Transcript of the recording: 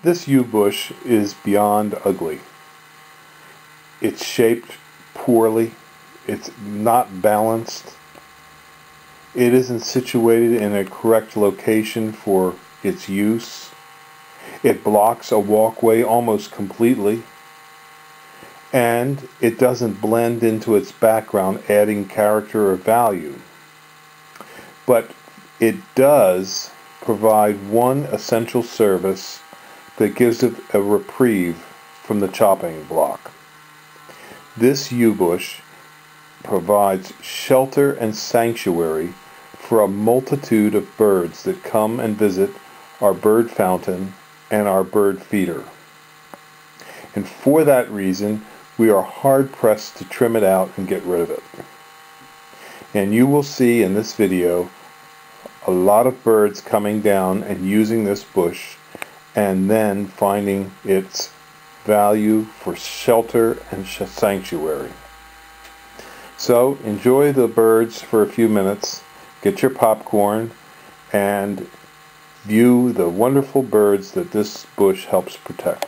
This yew bush is beyond ugly. It's shaped poorly. It's not balanced. It isn't situated in a correct location for its use. It blocks a walkway almost completely. And it doesn't blend into its background, adding character or value. But it does provide one essential service that gives it a reprieve from the chopping block. This yew bush provides shelter and sanctuary for a multitude of birds that come and visit our bird fountain and our bird feeder. And for that reason, we are hard-pressed to trim it out and get rid of it. And you will see in this video a lot of birds coming down and using this bush and then finding its value for shelter and sanctuary. So enjoy the birds for a few minutes, get your popcorn, and view the wonderful birds that this bush helps protect.